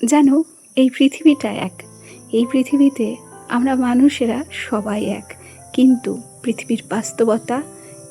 জানো, এই পৃথিবীটা এক। এই পৃথিবীতে আমরা মানুষেরা সবাই এক, কিন্তু পৃথিবীর বাস্তবতা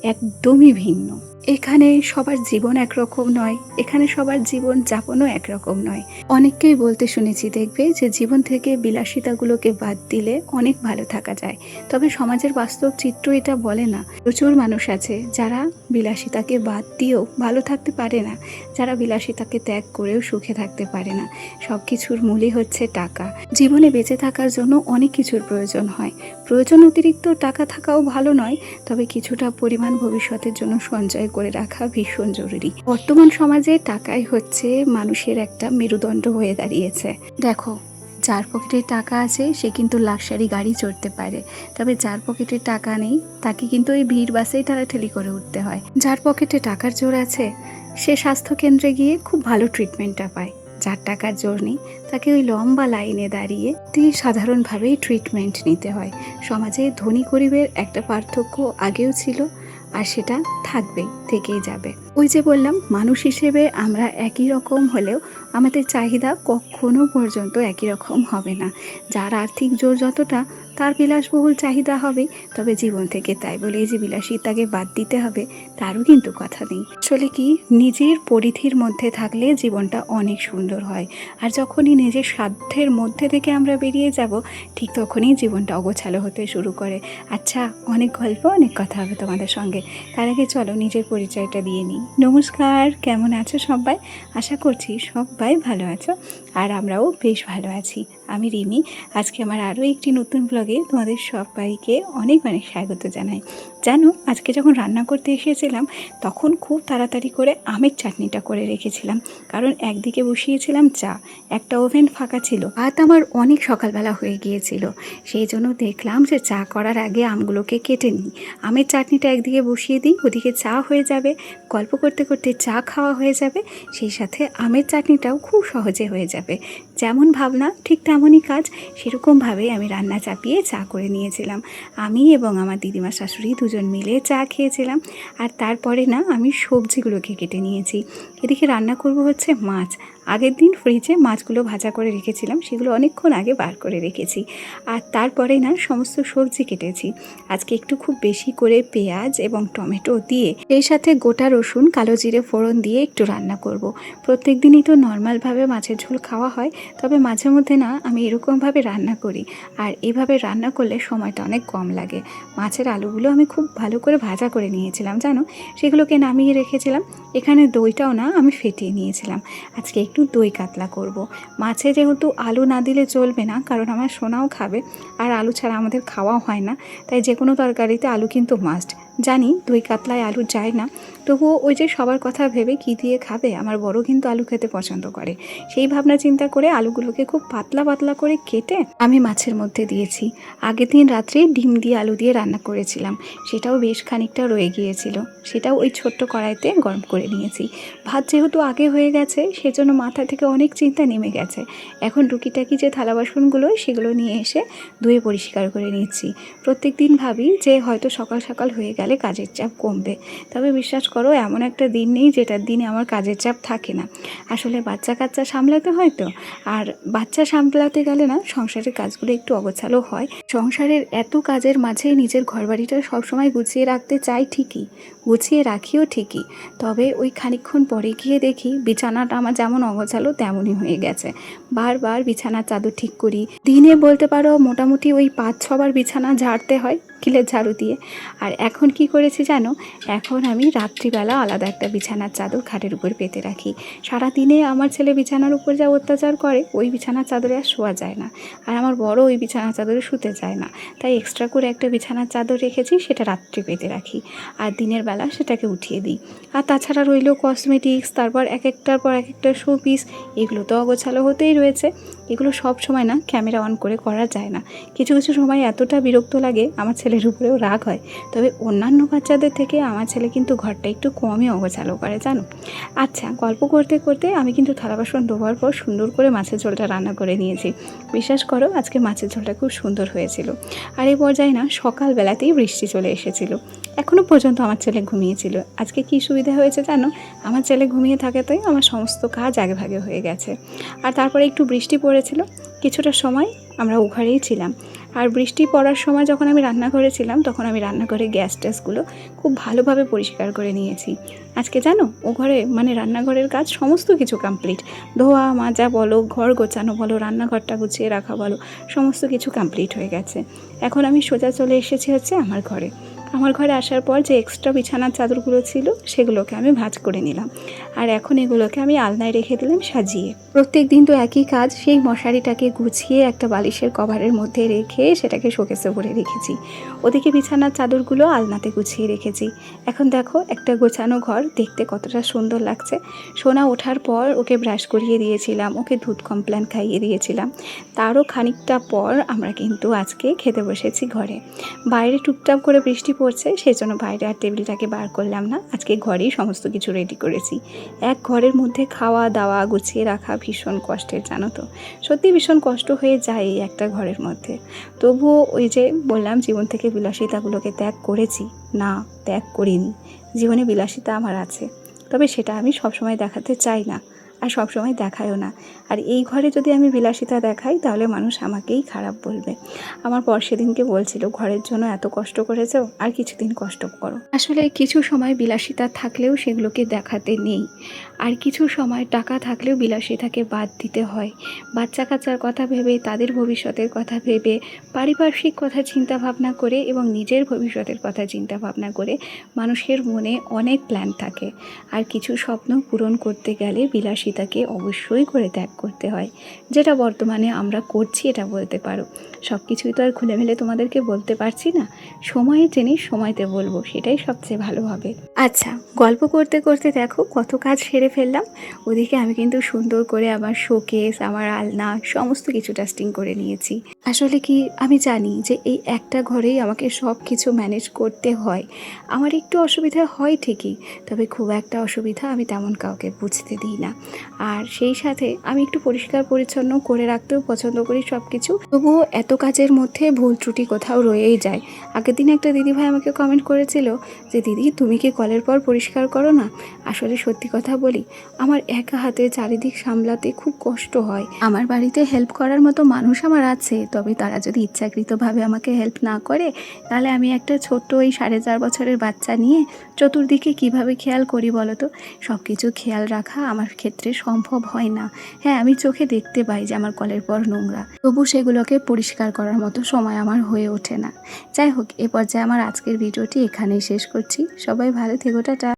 একদমই ভিন্ন। এখানে সবার জীবন একরকম নয়, এখানে সবার জীবন যাপনও একরকম নয়। অনেককেই বলতে শুনেছি, দেখবে যে জীবন থেকে বিলাসিতাগুলোকে বাদ দিলে অনেক ভালো থাকা যায়। তবে সমাজের বাস্তব চিত্র এটা বলে না। প্রচুর মানুষ আছে যারা বিলাসিতাকে বাদ দিয়েও ভালো থাকতে পারে না, যারা বিলাসিতাকে ত্যাগ করেও সুখে থাকতে পারে না। সব কিছুর মূলই হচ্ছে টাকা। জীবনে বেঁচে থাকার জন্য অনেক কিছুর প্রয়োজন হয়। প্রয়োজন অতিরিক্ত টাকা থাকাও ভালো নয়, তবে কিছুটা পরিমাণ ভবিষ্যতের জন্য সঞ্চয় করে রাখা ভীষণ জরুরি। বর্তমান সমাজে টাকাই হচ্ছে মানুষের একটা মেরুদণ্ড হয়ে দাঁড়িয়েছে। দেখো, যার পকেটে টাকা আছে সে কিন্তু লাক্সারি গাড়ি চড়তে পারে, তবে যার পকেটে টাকা নেই তাকে কিন্তু ওই ভিড় বাসেই ঠেলাঠেলি করে উঠতে হয়। যার পকেটে টাকার জোর আছে সে স্বাস্থ্যকেন্দ্রে গিয়ে খুব ভালো ট্রিটমেন্টটা পায়। যার টাকার জোর নেই তাকে ওই লম্বা লাইনে দাঁড়িয়ে সাধারণভাবেই ট্রিটমেন্ট নিতে হয়। সমাজে ধনী গরিবের একটা পার্থক্য আগেও ছিল, আর সেটা থাকবে, থেকেই যাবে। ওই যে বললাম, মানুষ হিসেবে আমরা একই রকম হলেও আমাদের চাহিদা কখনো পর্যন্ত একই রকম হবে না। যার আর্থিক জোর যতটা, তার বিলাসবহুল চাহিদা হবে। তবে জীবন থেকে তাই বলে যে বিলাসিতাকে বাদ দিতে হবে তারও কিন্তু কথা নেই। আসলে কি, নিজের পরিধির মধ্যে থাকলে জীবনটা অনেক সুন্দর হয়, আর যখনই নিজের সাধ্যের মধ্যে থেকে আমরা বেরিয়ে যাব, ঠিক তখনই জীবনটা অগোছালো হতে শুরু করে। আচ্ছা, অনেক গল্প, অনেক কথা হবে তোমাদের সঙ্গে। তার আগে চলো নিজের পরিচয়টা দিয়ে নিই। নমস্কার, কেমন আছো সবাই? আশা করছি সবাই ভালো আছো, আর আমরাও বেশ ভালো আছি। আমি রিমি। আজকে আমার আরও একটি নতুন ব্লগে তোমাদের সবাইকে অনেক অনেক স্বাগত জানাই। জানো, আজকে যখন রান্না করতে এসেছিলাম তখন খুব তাড়াতাড়ি করে আমের চাটনিটা করে রেখেছিলাম, কারণ একদিকে বসিয়েছিলাম চা, একটা ওভেন ফাঁকা ছিল। ভাত আমার অনেক সকালবেলা হয়ে গিয়েছিল, সেই জন্য দেখলাম যে চা করার আগে আমগুলোকে কেটে নিই। আমের চাটনিটা একদিকে বসিয়ে দিই, ওদিকে চা হয়ে যাবে, গল্প করতে করতে চা খাওয়া হয়ে যাবে, সেই সাথে আমের চাটনিটাও খুব সহজে হয়ে যাবে। যেমন ভাবনা ঠিক তেমনই কাজ। সেরকমভাবেই আমি রান্না চাপিয়ে চা করে নিয়েছিলাম। আমি এবং আমার দিদিমা শাশুড়ি দুজন মিলে চা খেয়েছিলাম। আর তারপরে আমি সবজিগুলোকে কেটে নিয়েছি। এদিকে রান্না করব হচ্ছে মাছ। আগের দিন ফ্রিজে মাছগুলো ভাজা করে রেখেছিলাম, সেগুলো অনেকক্ষণ আগে বার করে রেখেছি। আর তারপরে সমস্ত সবজি কেটেছি। আজকে একটু খুব বেশি করে পেঁয়াজ এবং টমেটো দিয়ে, এর সাথে গোটা রসুন, কালো জিরে ফোড়ন দিয়ে একটু রান্না করব। প্রত্যেক দিনই তো নর্মালভাবে মাছের ঝোল খাওয়া হয়, তবে মাঝে মধ্যে আমি এরকমভাবে রান্না করি। আর এভাবে রান্না করলে সময়টা অনেক কম লাগে। মাছের আলুগুলো আমি খুব ভালো করে ভাজা করে নিয়েছিলাম, জানো, সেগুলোকে নামিয়ে রেখেছিলাম। এখানে দইটাও আমি ফেটিয়ে নিয়েছিলাম। আজকে একটু দই কাতলা করব। মাছে যেহেতু আলু না দিলে চলবে না, কারণ আমার সোনাও খাবে, আর আলু ছাড়া আমাদের খাওয়াও হয় না, তাই যে কোনো তরকারিতে আলু কিন্তু মাস্ট। জানি দই কাতলায় আলু যায় না, তবুও ওই যে সবার কথা ভেবে কি দিয়ে খাবে, আমার বড় কিন্তু আলু খেতে পছন্দ করে। সেই ভাবনা চিন্তা করে আলুগুলোকে খুব পাতলা পাতলা করে কেটে আমি মাছের মধ্যে দিয়েছি। আগের দিন রাত্রে ডিম দিয়ে আলু দিয়ে রান্না করেছিলাম, সেটাও বেশ খানিকটা রয়ে গিয়েছিল, সেটাও ওই ছোট্ট কড়াইতে গরম করে নিয়েছি। ভাত যেহেতু আগে হয়ে গেছে, সেজন্য মাথা থেকে অনেক চিন্তা নেমে গেছে। এখন টুকিটাকি যে থালা বাসনগুলো, সেগুলো নিয়ে এসে ধুয়ে পরিষ্কার করে নিচ্ছি। প্রত্যেক দিন ভাবি যে হয়তো সকাল সকাল হয়ে গেলে কাজের চাপ কমবে, তবে বিশ্বাস করো এমন একটা দিন নেই যেটার দিনে আমার কাজের চাপ থাকে না। আসলে বাচ্চা কাচ্চা সামলাতে হয় তো, আর বাচ্চা সামলাতে গেলে সংসারের কাজগুলো একটু অগোছালো হয়। সংসারের এত কাজের মাঝে নিজের ঘরবাড়িটা সবসময় গুছিয়ে রাখতে চাই ঠিকই, গুছিয়ে রাখিও ঠিকই, তবে ওই খানিকক্ষণ পরে গিয়ে দেখি বিছানাটা আমার যেমন অগোছালো তেমনই হয়ে গেছে। বারবার বিছানার চাদর ঠিক করি। দিনে বলতে পারো মোটামুটি ওই 5-6 বার বিছানা ঝাড়তে হয় কিলের ঝাড়ু দিয়ে। আর এখন কি করেছি জানো, এখন আমি রাত্রিবেলা আলাদা একটা বিছানার চাদর খাটের উপর পেতে রাখি। সারাদিনে আমার ছেলে বিছানার উপর যা অত্যাচার করে, ওই বিছানার চাদরে আর শোয়া যায় না, আর আমার বড় ওই বিছানার চাদরে শুতে যায় না, তাই এক্সট্রা করে একটা বিছানার চাদর রেখেছি, সেটা রাত্রে পেতে রাখি, আর দিনের বেলা সেটাকে উঠিয়ে দিই। আর তাছাড়া রইল কসমেটিক্স, তারপর এক একটার পর এক একটা শোপিস, এগুলো তো অগোছালো হতেই রয়েছে। এগুলো সব সময় ক্যামেরা অন করে করা যায় না, কিছু কিছু সময় এতটা বিরক্ত লাগে। আমার ছেলে ছেলের উপরেও রাগ হয়, তবে অন্যান্য বাচ্চাদের থেকে আমার ছেলে কিন্তু ঘরটা একটু কমই অগোছালো করে, জানো। আচ্ছা, গল্প করতে করতে আমি কিন্তু থালা বাসন ধোয়ার পর সুন্দর করে মাছের ঝোলটা রান্না করে নিয়েছি। বিশ্বাস করো, আজকে মাছের ঝোলটা খুব সুন্দর হয়েছিল। আর এই পর্যায়ে না সকালবেলাতেই বৃষ্টি চলে এসেছিল। এখনও পর্যন্ত আমার ছেলে ঘুমিয়েছিল। আজকে কি সুবিধা হয়েছে জানো, আমার ছেলে ঘুমিয়ে থাকাতেই আমার সমস্ত কাজ আগেভাগে হয়ে গেছে। আর তারপরে একটু বৃষ্টি পড়েছিল, কিছুটা সময় আমরা ও ঘরেই ছিলাম। আর বৃষ্টি পড়ার সময় যখন আমি রান্নাঘরে ছিলাম, তখন আমি রান্নাঘরে গ্যাস ট্যাসগুলো খুব ভালোভাবে পরিষ্কার করে নিয়েছি। আজকে জানো, ও ঘরে মানে রান্নাঘরের কাজ সমস্ত কিছু কমপ্লিট। ধোয়া মাজা বলো, ঘর গোছানো বলো, রান্নাঘরটা গুছিয়ে রাখা বলো, সমস্ত কিছু কমপ্লিট হয়ে গেছে। এখন আমি সোজা চলে এসেছি হচ্ছে আমার ঘরে। আমার ঘরে আসার পর যে এক্সট্রা বিছানার চাদরগুলো ছিল সেগুলোকে আমি ভাঁজ করে নিলাম। আর এখন এগুলোকে আমি আলনায় রেখে দিলাম সাজিয়ে। প্রত্যেক দিন তো একই কাজ, সেই মশারিটাকে গুছিয়ে একটা বালিশের কভারের মধ্যে রেখে সেটাকে শোকেসে ভরে রেখেছি। ওদিকে বিছানার চাদরগুলো আলনাতে গুছিয়ে রেখেছি। এখন দেখো, একটা গোছানো ঘর দেখতে কতটা সুন্দর লাগছে। সোনা ওঠার পর ওকে ব্রাশ করিয়ে দিয়েছিলাম, ওকে দুধ কমপ্ল্যান খাইয়ে দিয়েছিলাম। তারও খানিকটা পর আমরা কিন্তু আজকে খেতে বসেছি ঘরে। বাইরে টুকটাক করে বৃষ্টি পড়ছে, সেই জন্য বাইরে আর টেবিলটাকে বার করলাম না, আজকে ঘরেই সমস্ত কিছু রেডি করেছি। এক ঘরের মধ্যে খাওয়া দাওয়া গুছিয়ে রাখা ভীষণ কষ্টের, জানো তো। সত্যি ভীষণ কষ্ট হয়ে যায় এই একটা ঘরের মধ্যে। তবুও ওই যে বললাম, জীবন থেকে বিলাসিতাগুলোকে ত্যাগ করেছি না, ত্যাগ করিনি। জীবনে বিলাসিতা আমার আছে, তবে সেটা আমি সবসময় দেখাতে চাই না, আর সবসময় দেখায়ও না। আর এই ঘরে যদি আমি বিলাসিতা দেখাই, তাহলে মানুষ আমাকেই খারাপ বলবে। আমার পর সেদিনকে বলছিল, ঘরের জন্য এত কষ্ট করেছো, আর কিছুদিন কষ্ট করো। আসলে কিছু সময় বিলাসিতা থাকলেও সেগুলোকে দেখাতে নেই, আর কিছু সময় টাকা থাকলেও বিলাসিতাকে বাদ দিতে হয়। বাচ্চা কাচ্চার কথা ভেবে, তাদের ভবিষ্যতের কথা ভেবে, পারিপার্শ্বিক কথা চিন্তা ভাবনা করে এবং নিজের ভবিষ্যতের কথা চিন্তা ভাবনা করে মানুষের মনে অনেক প্ল্যান থাকে। আর কিছু স্বপ্ন পূরণ করতে গেলে বিলাসিতাকে অবশ্যই করে ত্যাগ করতে হয়, যেটা বর্তমানে আমরা করছি, এটা বলতে পারো। সব কিছুই তো আর খুলে মেলে তোমাদেরকে বলতে পারছি না, সময়ের জিনিস সময়তে বলবো, সেটাই সবচেয়ে ভালো হবে। আচ্ছা, গল্প করতে করতে দেখো কত কাজ সেরে ফেললাম। ওদিকে আমি কিন্তু সুন্দর করে আমার শোকেস, আমার আলনা সমস্ত কিছু ডাস্টিং করে নিয়েছি। আসলে কি, আমি জানি যে এই একটা ঘরেই আমাকে সব কিছু ম্যানেজ করতে হয়। আমার একটু অসুবিধা হয় ঠিকই, তবে খুব একটা অসুবিধা আমি তেমন কাউকে বুঝতে দিই না। আর সেই সাথে আমি একটু পরিষ্কার পরিচ্ছন্ন করে রাখতেও পছন্দ করি সব কিছু। তবুও এত কাজের মধ্যে ভুল ত্রুটি কোথাও রয়েই যায়। আগের দিন একটা দিদিভাই আমাকে কমেন্ট করেছিল যে, দিদি তুমি কি কলের পর পরিষ্কার করো না? আসলে সত্যি কথা বলি, আমার একা হাতে চারিদিক সামলাতে খুব কষ্ট হয়। আমার বাড়িতে হেল্প করার মতো মানুষ আমার আছে, তবে তারা যদি ইচ্ছাকৃতভাবে আমাকে হেল্প না করে, তাহলে আমি একটা ছোট্ট ওই 4.5 বছরের বাচ্চা নিয়ে চতুর্দিকে কিভাবে খেয়াল করি বলো তো? সব কিছু খেয়াল রাখা আমার ক্ষেত্রে সম্ভব হয় না। হ্যাঁ, আমি চোখে দেখতে পাই যে আমার কলের পর নোংরা, তবু সেগুলোকে পরিষ্কার করার মতো সময় আমার হয়ে ওঠে না। যাই হোক, এ পর্যায়ে আমার আজকের ভিডিওটি এখানেই শেষ করছি। সবাই ভালো থেকো, টাটা।